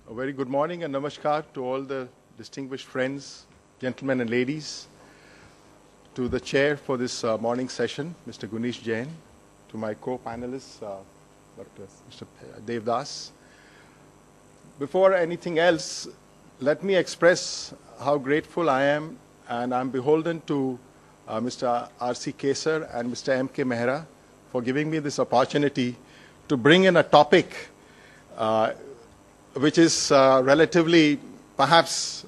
A very good morning and namaskar to all the distinguished friends, gentlemen and ladies, to the chair for this morning session, Mr. Gunesh Jain, to my co-panelists, Mr. Devdas. Before anything else, let me express how grateful I am, and I'm beholden to Mr. R.C. Kesar and Mr. M.K. Mehra for giving me this opportunity to bring in a topic which is relatively perhaps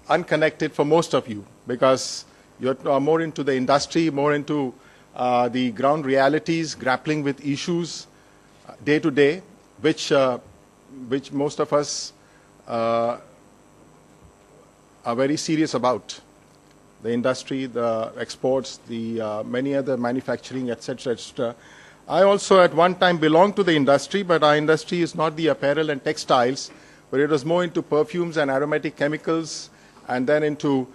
unconnected for most of you, because you're more into the industry, more into the ground realities, grappling with issues day to day, which most of us are very serious about. The industry, the exports, the many other manufacturing, etc., etc. I also at one time belonged to the industry, but our industry is not the apparel and textiles, but it was more into perfumes and aromatic chemicals, and then into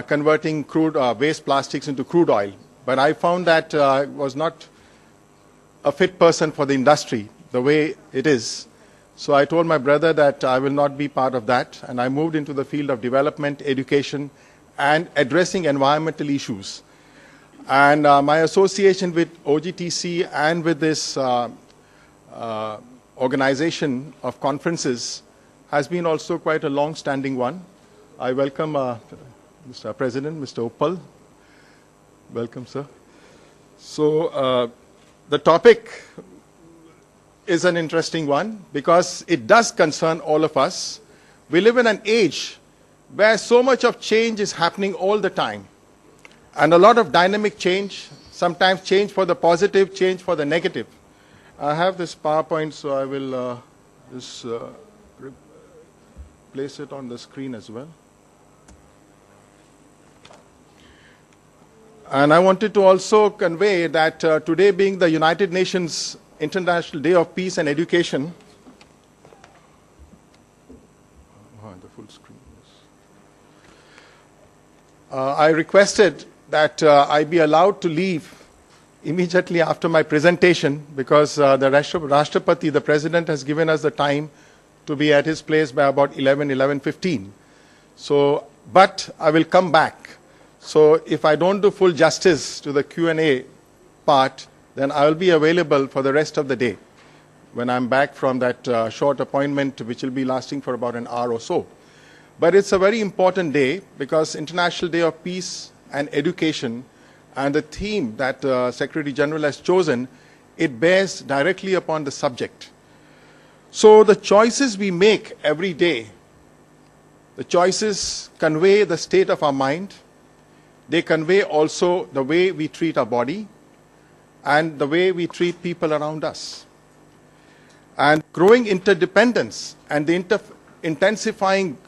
converting crude waste plastics into crude oil. But I found that I was not a fit person for the industry the way it is. So I told my brother that I will not be part of that, and I moved into the field of development, education, and addressing environmental issues. And my association with Ogtc and with this organization of conferences has been also quite a long-standing one. I welcome Mr. President, Mr. Uppal. Welcome, sir. So the topic is an interesting one because it does concern all of us. We live in an age where so much of change is happening all the time. And a lot of dynamic change, sometimes change for the positive, change for the negative. I have this PowerPoint, so I will just place it on the screen as well. And I wanted to also convey that today being the United Nations International Day of Peace and Education, the full screen, yes. I requested that I be allowed to leave immediately after my presentation because the Rashtrapati, the President, has given us the time to be at his place by about 11:15. So, but I will come back. So if I don't do full justice to the Q&A part, then I will be available for the rest of the day when I'm back from that short appointment, which will be lasting for about an hour or so. But it's a very important day because International Day of Peace and Education, and the theme that Secretary General has chosen, it bears directly upon the subject. So the choices we make every day, the choices convey the state of our mind. They convey also the way we treat our body and the way we treat people around us. And growing interdependence and the intensifying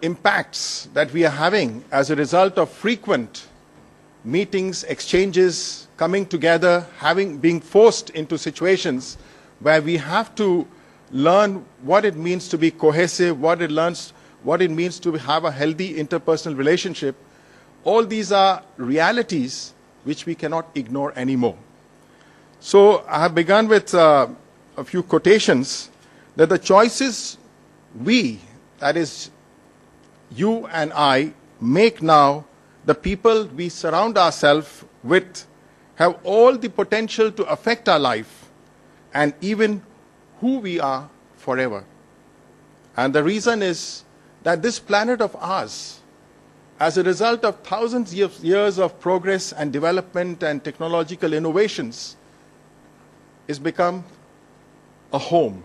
impacts that we are having as a result of frequent meetings, exchanges, coming together, being forced into situations where we have to learn what it means to be cohesive, what it means to have a healthy interpersonal relationship. All these are realities which we cannot ignore anymore. So I have begun with a few quotations that the choices we, that is you and I, make now, the people we surround ourselves with, have all the potential to affect our life and even who we are forever. And the reason is that this planet of ours, as a result of thousands of years of progress and development and technological innovations, is become a home.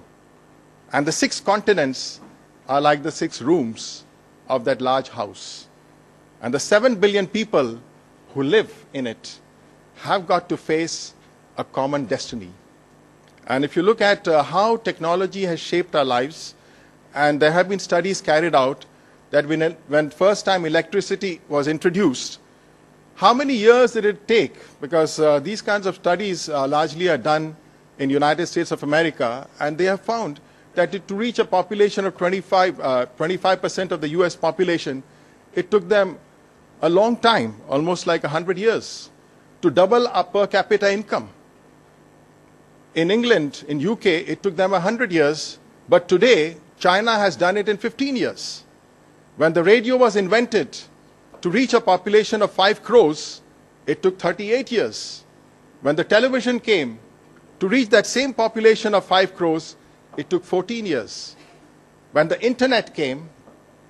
And the 6 continents are like the 6 rooms of that large house. And the 7 billion people who live in it have got to face a common destiny. And if you look at how technology has shaped our lives, and there have been studies carried out that when first time electricity was introduced, how many years did it take? Because these kinds of studies largely are done in the United States of America, and they have found that to reach a population of 25% of the US population, it took them a long time, almost like 100 years, to double our per capita income. In England, in UK, it took them 100 years But today, China has done it in 15 years. When the radio was invented to reach a population of 5 crores, it took 38 years. When the television came to reach that same population of 5 crores, it took 14 years. When the internet came,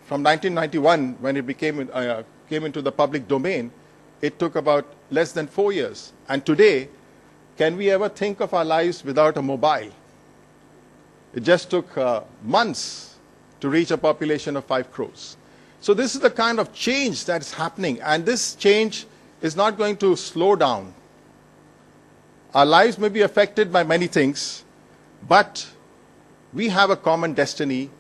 from 1991, when it came into the public domain, it took about less than 4 years. And today, can we ever think of our lives without a mobile? It just took months to reach a population of 5 crores. So this is the kind of change that's happening, and this change is not going to slow down. Our lives may be affected by many things, but we have a common destiny,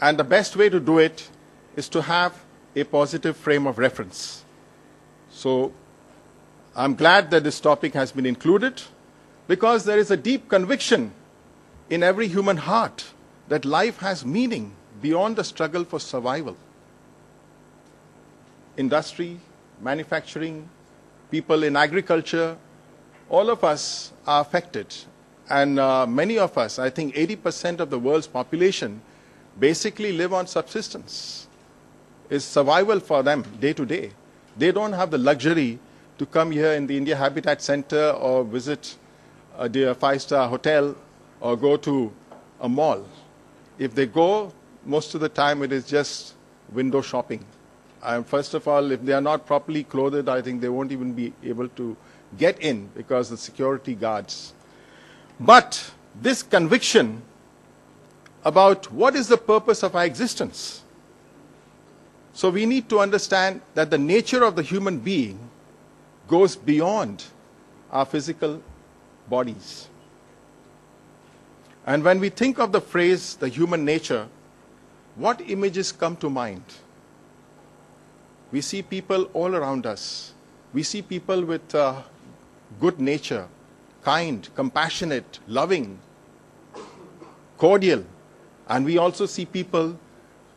and the best way to do it is to have a positive frame of reference. So I'm glad that this topic has been included, because there is a deep conviction in every human heart that life has meaning beyond the struggle for survival. Industry, manufacturing, people in agriculture, all of us are affected. And many of us, I think 80% of the world's population, basically live on subsistence. It's survival for them day to day. They don't have the luxury to come here in the India Habitat Center or visit a 5-star hotel or go to a mall. If they go, most of the time it is just window shopping. First of all, if they are not properly clothed, I think they won't even be able to get in because the security guards. But this conviction about what is the purpose of our existence. So we need to understand that the nature of the human being goes beyond our physical bodies. And when we think of the phrase, the human nature, what images come to mind? We see people all around us. We see people with good nature, kind, compassionate, loving, cordial. And we also see people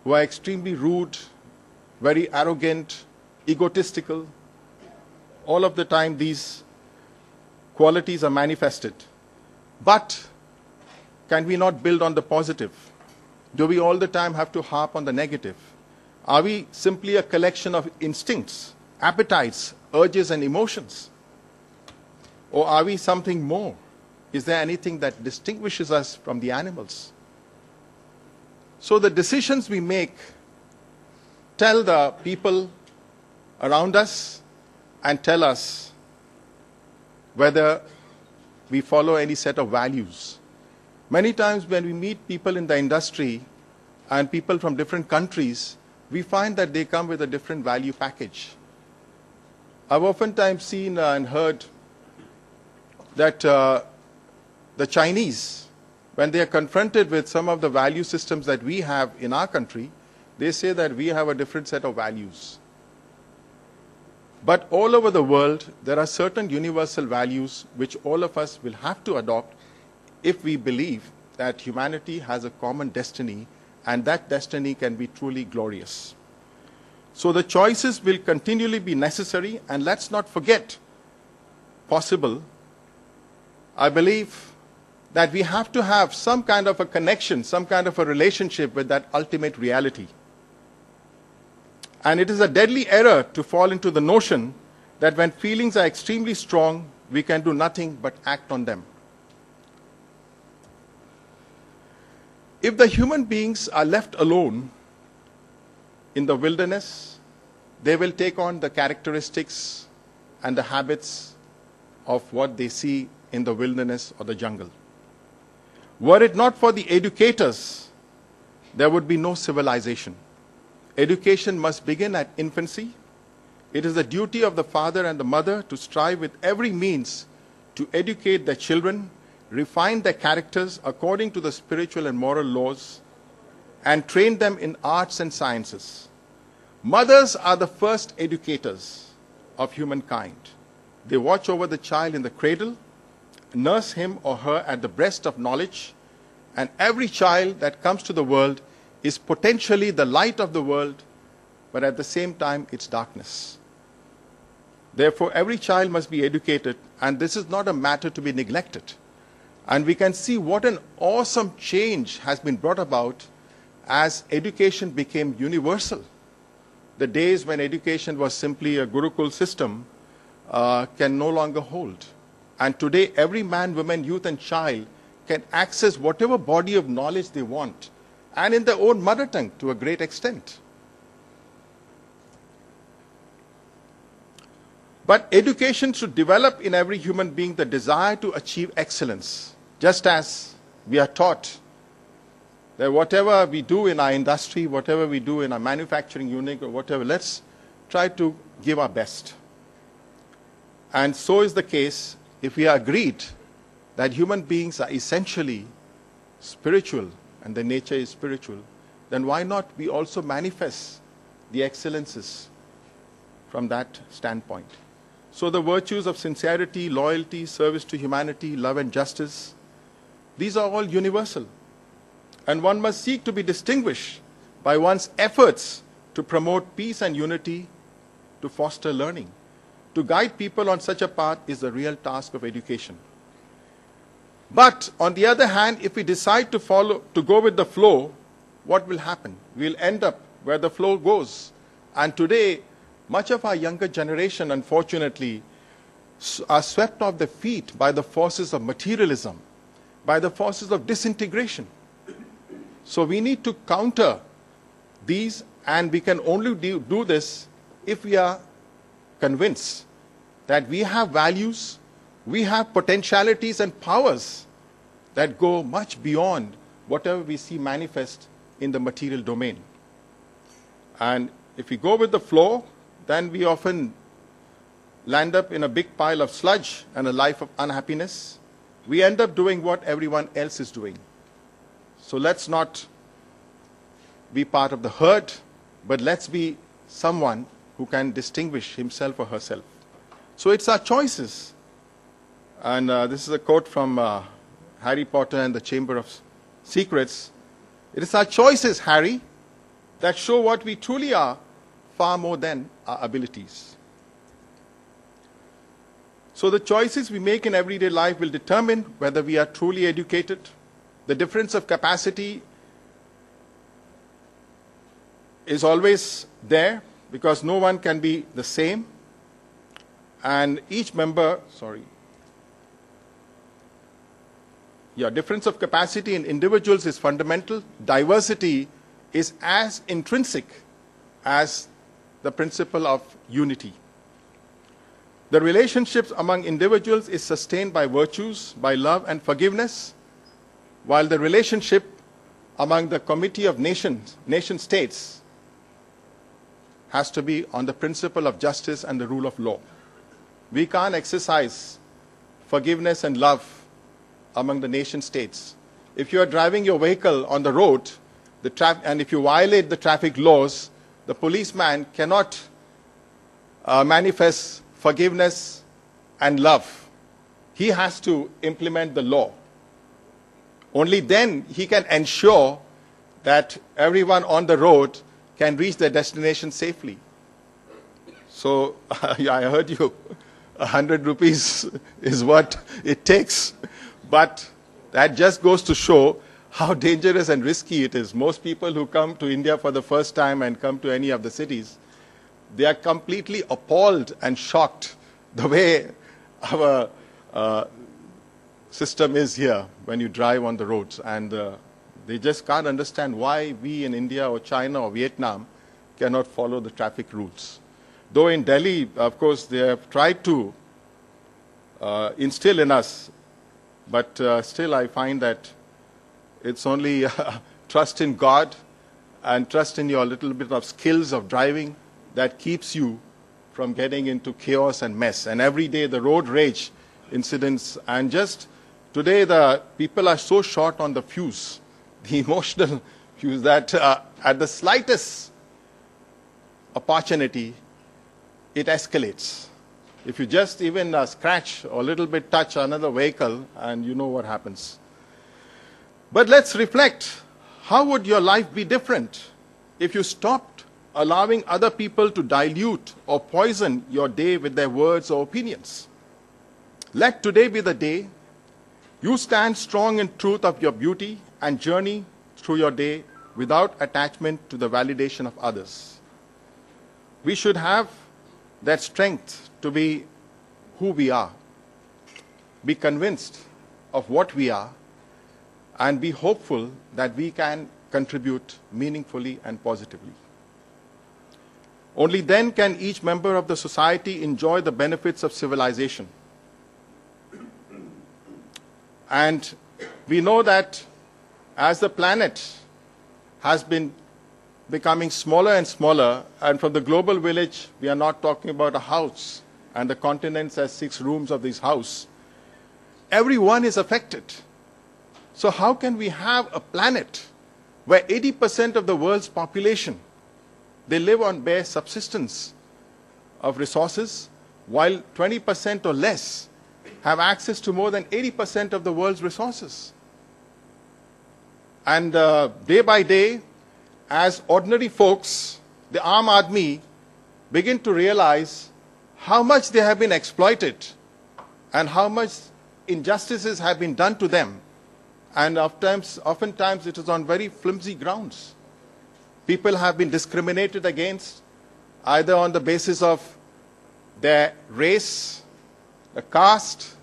who are extremely rude, very arrogant, egotistical. All of the time these qualities are manifested. But can we not build on the positive? Do we all the time have to harp on the negative? Are we simply a collection of instincts, appetites, urges, and emotions? Or are we something more? Is there anything that distinguishes us from the animals? So the decisions we make tell the people around us and tell us whether we follow any set of values. Many times when we meet people in the industry and people from different countries, we find that they come with a different value package. I've oftentimes seen and heard that the Chinese, when they are confronted with some of the value systems that we have in our country, they say that we have a different set of values. But all over the world, there are certain universal values which all of us will have to adopt if we believe that humanity has a common destiny, and that destiny can be truly glorious. So the choices will continually be necessary, and let's not forget possible. I believe that we have to have some kind of a connection, some kind of a relationship with that ultimate reality. And it is a deadly error to fall into the notion that when feelings are extremely strong, we can do nothing but act on them. If the human beings are left alone in the wilderness, they will take on the characteristics and the habits of what they see in the wilderness or the jungle. Were it not for the educators, there would be no civilization. Education must begin at infancy. It is the duty of the father and the mother to strive with every means to educate their children, refine their characters according to the spiritual and moral laws, and train them in arts and sciences. Mothers are the first educators of humankind. They watch over the child in the cradle, nurse him or her at the breast of knowledge, and every child that comes to the world is potentially the light of the world, but at the same time it's darkness. Therefore, every child must be educated, and this is not a matter to be neglected. And we can see what an awesome change has been brought about as education became universal. The days when education was simply a Gurukul system can no longer hold. And today, every man, woman, youth, and child can access whatever body of knowledge they want, and in their own mother tongue to a great extent. But education should develop in every human being the desire to achieve excellence, just as we are taught that whatever we do in our industry, whatever we do in our manufacturing unit or whatever, let's try to give our best. And so is the case if we are agreed that human beings are essentially spiritual and their nature is spiritual, then why not we also manifest the excellences from that standpoint? So the virtues of sincerity, loyalty, service to humanity, love and justice, these are all universal. And one must seek to be distinguished by one's efforts to promote peace and unity, to foster learning. To guide people on such a path is the real task of education. But on the other hand, if we decide to go with the flow, what will happen? We'll end up where the flow goes. And today, much of our younger generation, unfortunately, are swept off their feet by the forces of materialism, by the forces of disintegration. So we need to counter these, and we can only do this if we are convinced that we have values, we have potentialities and powers that go much beyond whatever we see manifest in the material domain. And if we go with the flow, then we often land up in a big pile of sludge and a life of unhappiness. We end up doing what everyone else is doing. So let's not be part of the herd, but let's be someone who can distinguish himself or herself. So it's our choices. And this is a quote from Harry Potter and the Chamber of Secrets. It is our choices, Harry, that show what we truly are, far more than our abilities. So the choices we make in everyday life will determine whether we are truly educated. The difference of capacity is always there because no one can be the same. And each member, difference of capacity in individuals is fundamental. Diversity is as intrinsic as the principle of unity. The relationships among individuals is sustained by virtues, by love and forgiveness, while the relationship among the committee of nation states has to be on the principle of justice and the rule of law. We can't exercise forgiveness and love among the nation states. If you are driving your vehicle on the road, and if you violate the traffic laws, the policeman cannot manifest forgiveness and love. He has to implement the law. Only then he can ensure that everyone on the road can reach their destination safely. So, I heard you, 100 rupees is what it takes. But that just goes to show how dangerous and risky it is. Most people who come to India for the first time and come to any of the cities, they are completely appalled and shocked the way our system is here when you drive on the roads. And they just can't understand why we in India or China or Vietnam cannot follow the traffic rules. Though in Delhi, of course, they have tried to instill in us, but still I find that it's only trust in God and trust in your little bit of skills of driving that keeps you from getting into chaos and mess. And every day the road rage incidents, and just today the people are so short on the fuse, the emotional fuse, that at the slightest opportunity, it escalates. If you just even scratch or a little bit touch another vehicle, and you know what happens. But let's reflect. How would your life be different if you stopped allowing other people to dilute or poison your day with their words or opinions? Let today be the day You stand strong in truth of your beauty and journey through your day without attachment to the validation of others. We should have that strength to be who we are, be convinced of what we are, and be hopeful that we can contribute meaningfully and positively. Only then can each member of the society enjoy the benefits of civilization. And we know that as the planet has been becoming smaller and smaller, and from the global village, we are not talking about a house, and the continents has 6 rooms of this house. Everyone is affected. So how can we have a planet where 80% of the world's population, they live on bare subsistence of resources, while 20% or less have access to more than 80% of the world's resources? And day by day, as ordinary folks, the Aam Aadmi begin to realize how much they have been exploited and how much injustices have been done to them. And oftentimes it is on very flimsy grounds. People have been discriminated against, either on the basis of their race, the caste,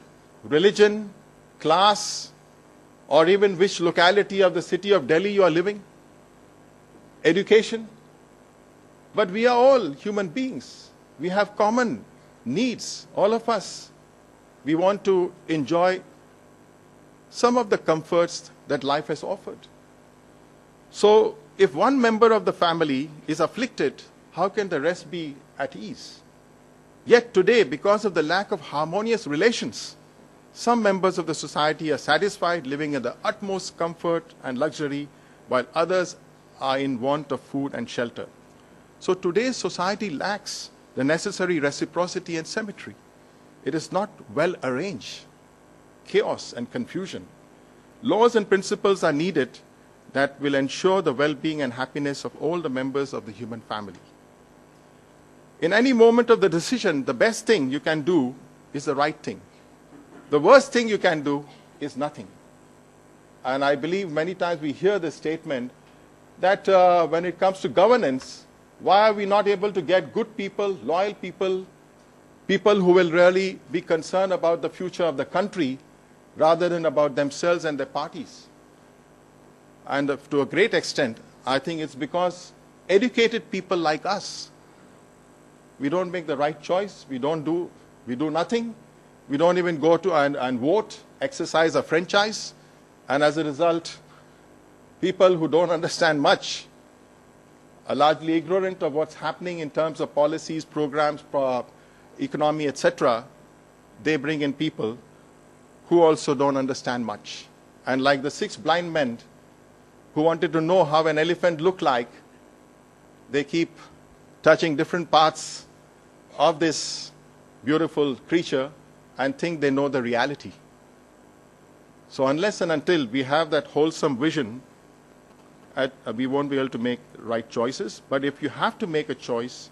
religion, class, or even which locality of the city of Delhi you are living, education. But we are all human beings. We have common needs, all of us. We want to enjoy some of the comforts that life has offered. So if one member of the family is afflicted, how can the rest be at ease? Yet today, because of the lack of harmonious relations, some members of the society are satisfied living in the utmost comfort and luxury, while others are in want of food and shelter. So today's society lacks the necessary reciprocity and symmetry. It is not well arranged. Chaos and confusion. Laws and principles are needed that will ensure the well-being and happiness of all the members of the human family. In any moment of the decision, the best thing you can do is the right thing. The worst thing you can do is nothing. And I believe many times we hear this statement that when it comes to governance, why are we not able to get good people, loyal people, people who will really be concerned about the future of the country rather than about themselves and their parties? And to a great extent, I think it's because educated people like us, we don't make the right choice, we do nothing, we don't even go to and vote, exercise a franchise, and as a result, people who don't understand much are largely ignorant of what's happening in terms of policies, programs, economy, etc. They bring in people who also don't understand much. And like the 6 blind men who wanted to know how an elephant looked like, they keep touching different parts of this beautiful creature and think they know the reality. So unless and until we have that wholesome vision, we won't be able to make right choices. But if you have to make a choice,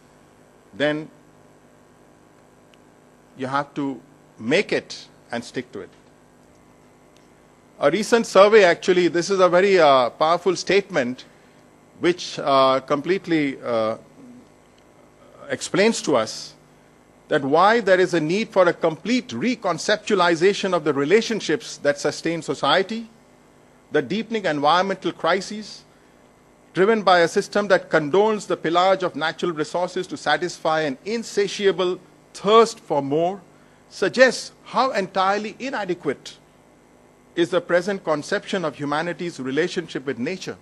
then you have to make it and stick to it. A recent survey, actually, this is a very powerful statement which completely explains to us that why there is a need for a complete reconceptualization of the relationships that sustain society, the deepening environmental crises, driven by a system that condones the pillage of natural resources to satisfy an insatiable thirst for more, suggests how entirely inadequate is the present conception of humanity's relationship with nature.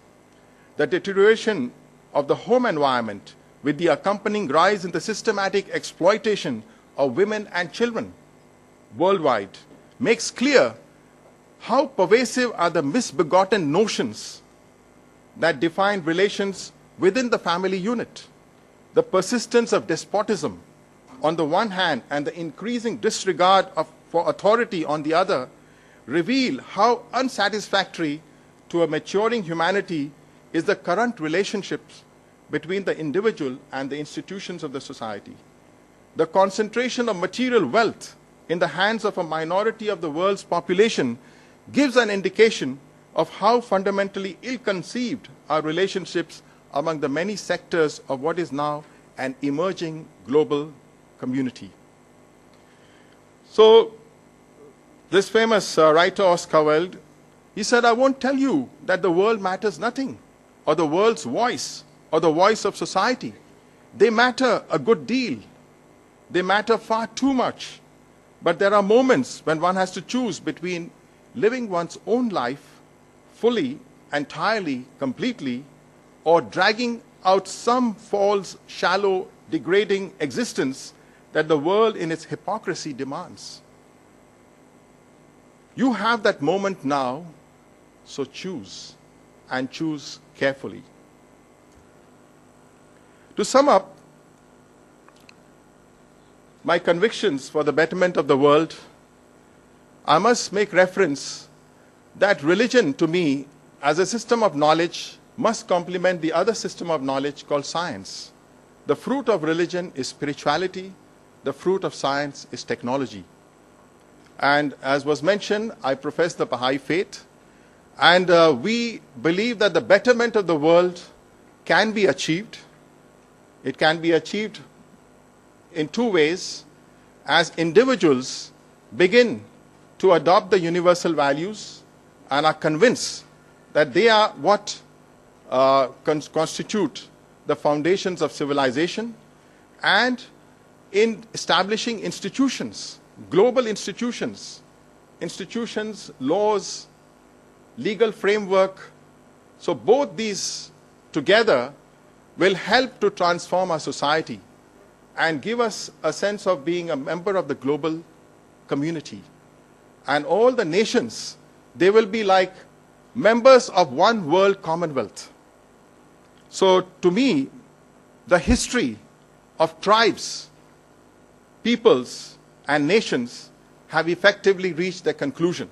The deterioration of the home environment, with the accompanying rise in the systematic exploitation of women and children worldwide, makes clear how pervasive are the misbegotten notions that define relations within the family unit. The persistence of despotism on the one hand and the increasing disregard for authority on the other reveal how unsatisfactory to a maturing humanity is the current relationships between the individual and the institutions of the society. The concentration of material wealth in the hands of a minority of the world's population gives an indication of how fundamentally ill-conceived our relationships among the many sectors of what is now an emerging global community. So, this famous writer, Oscar Wilde, he said, "I won't tell you that the world matters nothing, or the world's voice, or the voice of society. They matter a good deal. They matter far too much. But there are moments when one has to choose between living one's own life fully, entirely, completely, or dragging out some false, shallow, degrading existence that the world in its hypocrisy demands. You have that moment now, so choose, and choose carefully." To sum up my convictions for the betterment of the world, I must make reference that religion, to me, as a system of knowledge, must complement the other system of knowledge called science. The fruit of religion is spirituality. The fruit of science is technology. And as was mentioned, I profess the Baha'i faith. And we believe that the betterment of the world can be achieved. It can be achieved in two ways. As individuals begin to adopt the universal values and are convinced that they are what constitute the foundations of civilization, and in establishing institutions, global institutions, laws, legal framework. So both these together will help to transform our society and give us a sense of being a member of the global community. And all the nations, they will be like members of one world commonwealth. So to me, the history of tribes, peoples, and nations have effectively reached their conclusion.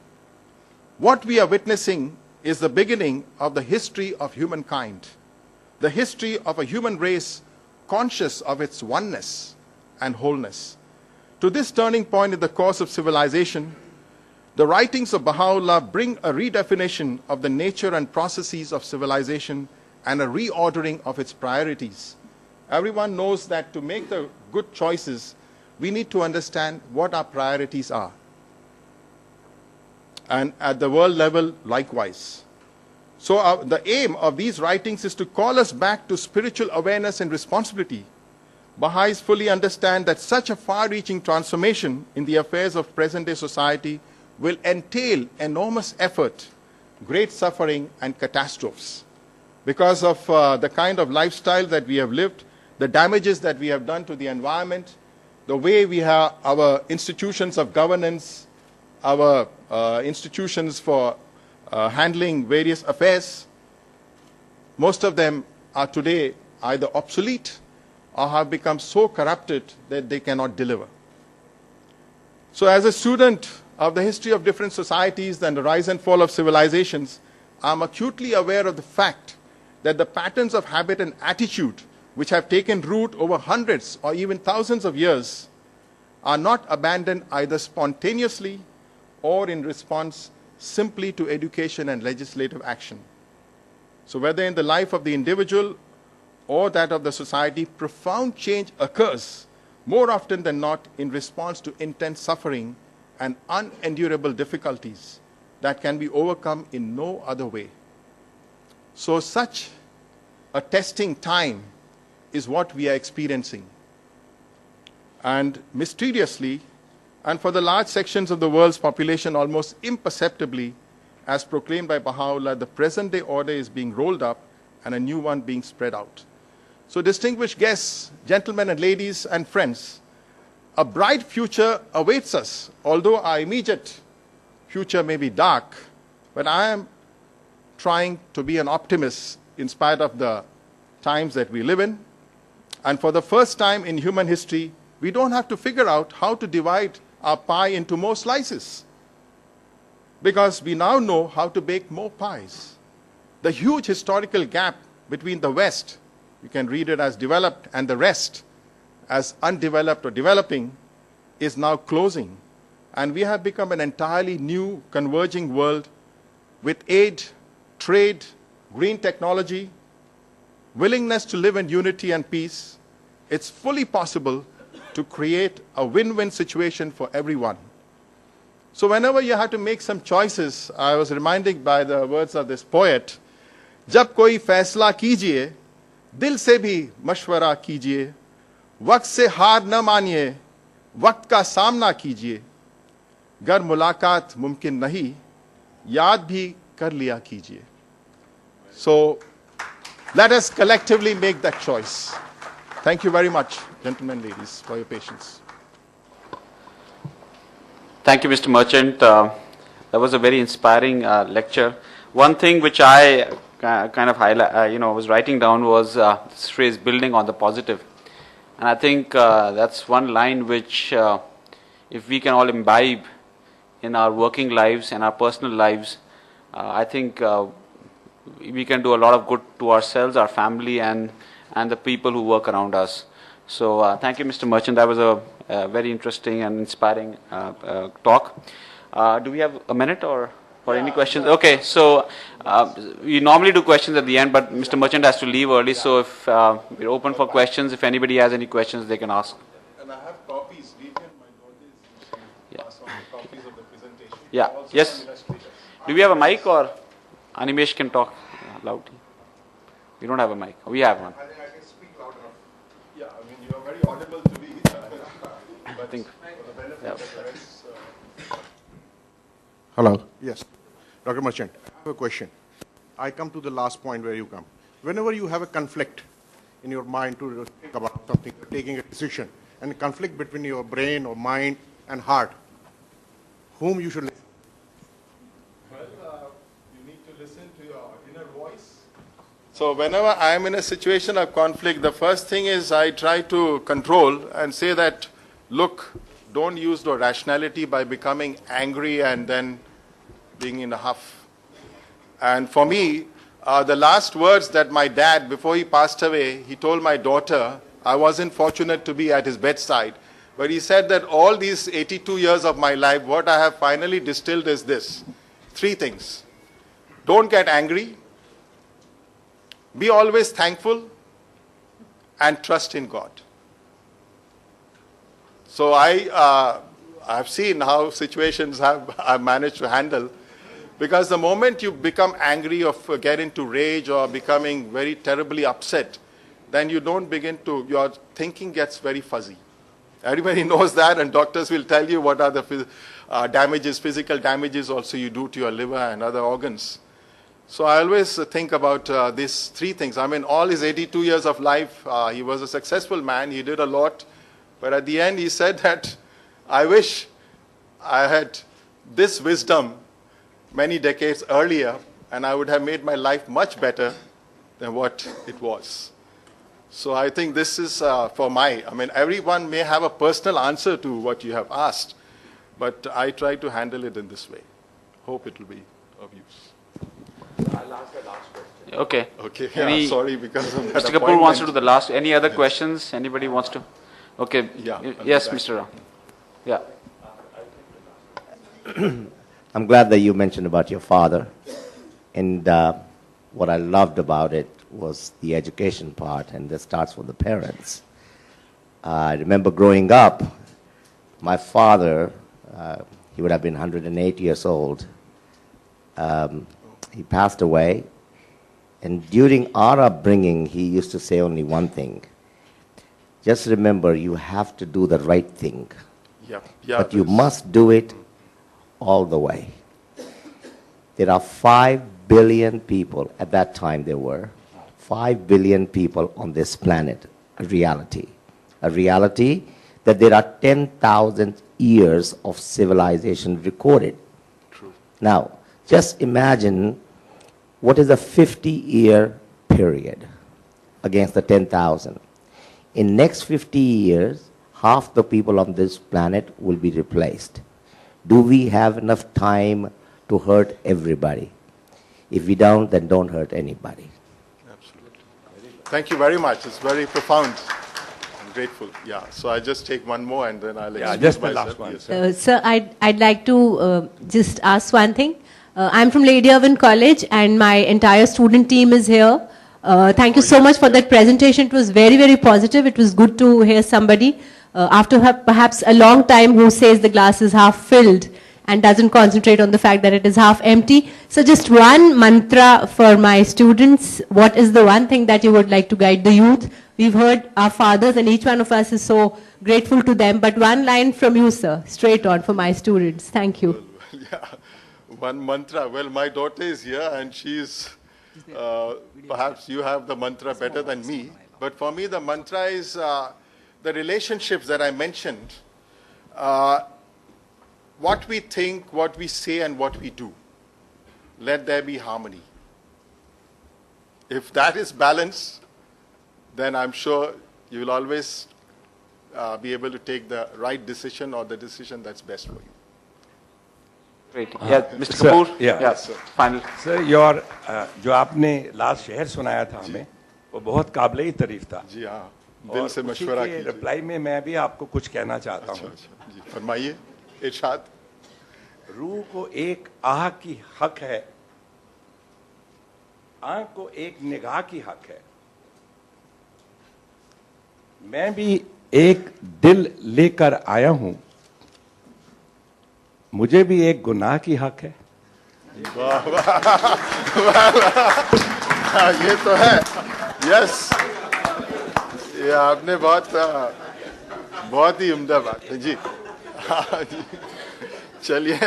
What we are witnessing is the beginning of the history of humankind, the history of a human race conscious of its oneness and wholeness. To this turning point in the course of civilization, the writings of Baha'u'llah bring a redefinition of the nature and processes of civilization and a reordering of its priorities. Everyone knows that to make the good choices, we need to understand what our priorities are. And at the world level, likewise. So the aim of these writings is to call us back to spiritual awareness and responsibility. Baha'is fully understand that such a far-reaching transformation in the affairs of present-day society will entail enormous effort, great suffering, and catastrophes. Because of the kind of lifestyle that we have lived, the damages that we have done to the environment, the way we have our institutions of governance, our institutions for handling various affairs, most of them are today either obsolete or have become so corrupted that they cannot deliver. So as a student of the history of different societies and the rise and fall of civilizations, I'm acutely aware of the fact that the patterns of habit and attitude which have taken root over hundreds or even thousands of years are not abandoned either spontaneously or in response simply to education and legislative action. So whether in the life of the individual or that of the society, profound change occurs more often than not in response to intense suffering and unendurable difficulties that can be overcome in no other way. So such a testing time is what we are experiencing. And mysteriously, and for the large sections of the world's population almost imperceptibly, as proclaimed by Baha'u'llah, the present-day order is being rolled up and a new one being spread out. So distinguished guests, gentlemen and ladies and friends, a bright future awaits us, although our immediate future may be dark, but I am trying to be an optimist in spite of the times that we live in. And for the first time in human history, we don't have to figure out how to divide our pie into more slices, because we now know how to bake more pies. The huge historical gap between the West, you can read it as developed, and the rest as undeveloped or developing, is now closing. and we have become an entirely new converging world with aid, trade, green technology, willingness to live in unity and peace. It's fully possible to create a win-win situation for everyone. So whenever you have to make some choices, I was reminded by the words of this poet, जब कोई फैसला कीजिए, दिल से भी मशवरा कीजिए, वक्त से हार न मानिए, वक्त का सामना कीजिए, गर मुलाकात मुमकिन नहीं, याद भी कर लिया कीजिए. So let us collectively make that choice. Thank you very much, gentlemen, ladies, for your patience. Thank you, Mr. Merchant. That was a very inspiring lecture. One thing which I kind of highlight, was writing down was this phrase, building on the positive. And I think that's one line which, if we can all imbibe in our working lives and our personal lives, I think we can do a lot of good to ourselves, our family, and the people who work around us. So thank you, Mr. Merchant. That was a very interesting and inspiring talk. Do we have a minute or for any questions? Okay, so we normally do questions at the end, but Mr. Merchant has to leave early, so if we're open for questions, if anybody has any questions, they can ask. And I have copies. Vivian, my daughter, is pass on copies of the presentation. Yeah, yes. Do we have a mic or Animesh can talk loud? We don't have a mic. We have one. I think I can speak loud enough. Yeah, I mean, you are very audible to me. But I think. For the benefit of the rest, Hello. Yes. Dr. Merchant, I have a question. I come to the last point where you come. Whenever you have a conflict in your mind to think about something, taking a decision, and a conflict between your brain or mind and heart, whom you should listen? well, you need to listen to your inner voice. So whenever I am in a situation of conflict, the first thing is I try to control and say that, look, don't use the rationality by becoming angry and then being in a huff. And for me, the last words that my dad, before he passed away, he told my daughter, I wasn't fortunate to be at his bedside, but he said that all these 82 years of my life, what I have finally distilled is this. 3 things. Don't get angry, be always thankful, and trust in God. So I've seen how situations I've managed to handle, because the moment you become angry or get into rage or becoming very terribly upset, then you don't begin to, your thinking gets very fuzzy. Everybody knows that, and doctors will tell you what are the damages, physical damages also you do to your liver and other organs. So I always think about these 3 things. I mean, all his 82 years of life, he was a successful man, he did a lot, but at the end he said that, I wish I had this wisdom many decades earlier, and I would have made my life much better than what it was. So I think this is I mean, everyone may have a personal answer to what you have asked, but I try to handle it in this way. Hope it will be of use. I'll ask the last question. Okay. Okay, yeah, sorry because of that Mr. Kapoor wants to do the last. Any other questions? Anybody wants to? Okay. Yeah. Yes, Mr. Ram. Yeah. I'm glad that you mentioned about your father. And what I loved about it was the education part, and this starts with the parents. I remember growing up, my father, he would have been 108 years old. He passed away, and during our upbringing, he used to say only one thing. Just remember, you have to do the right thing. Yeah, But you must do it all the way. There are 5 billion people, at that time there were, 5 billion people on this planet, a reality. A reality that there are 10,000 years of civilization recorded. True. Now, just imagine what is a 50-year period against the 10,000. In next 50 years, half the people on this planet will be replaced. Do we have enough time to hurt everybody? If we don't, then don't hurt anybody. Absolutely. Thank you very much. It's very profound and grateful. Yeah. So I just take one more and then I'll excuse just the myself. last one. Yes. Sir, I'd like to just ask one thing. I'm from Lady Irwin College, and my entire student team is here. Thank you so much for that presentation. It was very, very positive. It was good to hear somebody, after perhaps a long time, who says the glass is half filled and doesn't concentrate on the fact that it is half empty. So just one mantra for my students. What is the one thing that you would like to guide the youth? We've heard our fathers, and each one of us is so grateful to them. But one line from you, sir, straight on for my students. Thank you. Yeah. One mantra. Well, my daughter is here and she's, perhaps you have the mantra better than me. But for me, the mantra is the relationships that I mentioned. What we think, what we say, and what we do. Let there be harmony. If that is balance, then I'm sure you will always be able to take the right decision or the decision that's best for you. Great. Yeah, Mr. Sir, Kapoor? yeah. Yes, final. Sir your जो आपने last शहर सुनाया था हमें वो बहुत काबिल तारीफ था जी हाँ, दिल से मशवरा कीजिए। रिप्लाई में मैं भी आपको कुछ कहना चाहता हूँ। अच्छा, जी फरमाइए, इरशाद। रूह को एक आह की हक है, आंख को एक निगाह की हक है। मैं भी एक दिल लेकर आया हूं, मुझे भी एक गुनाह की हक है। वाह वाह वाह, ये तो है। यस, ये आपने बहुत ही उम्दा बात है जी। हाँ जी, चलिए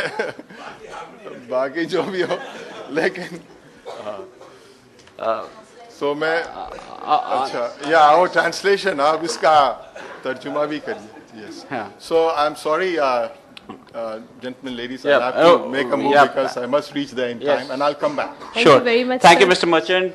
बाकी जो भी हो, लेकिन सो मैं अच्छा या वो ट्रांसलेशन आप इसका तर्जुमा भी करिए। Yes, so I am sorry gentlemen, ladies, Yeah. I have to make a move Yeah. because I must reach there in Yes. time and I'll come back. Thank you very much, Thank you, sir. Mr. Merchant.